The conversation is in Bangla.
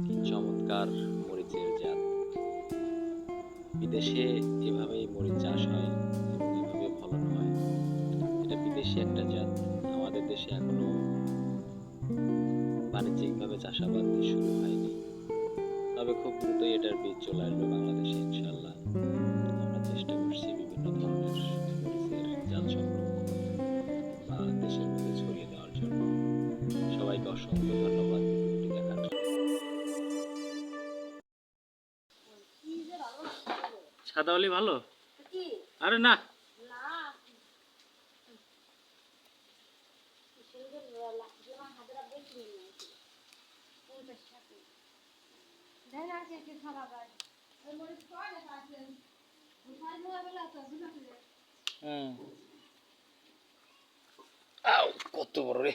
কি চমৎকার মরিচের জাত! বিদেশে এভাবেই মরিচ চাষ হয় এবং এভাবে ফলন হয়। এটা বিদেশি একটা জাত। আমাদের দেশে এখনো বাণিজ্যিকভাবে চাষাবাদ শুরু হয়নি। তবে খুব দ্রুতই এটার বীজ চলে আসবে বাংলাদেশে ইনশাআল্লাহ। আমরা চেষ্টা করছি বিভিন্ন ধরনের মরিচের জাত সংগ্রহ করে বা দেশের মধ্যে ছড়িয়ে দেওয়ার জন্য। সবাইকে অসংখ্য ধন্যবাদ ভিডিওটি দেখার জন্য। সাদা হলে ভালো? আরে না, কত বড় রে!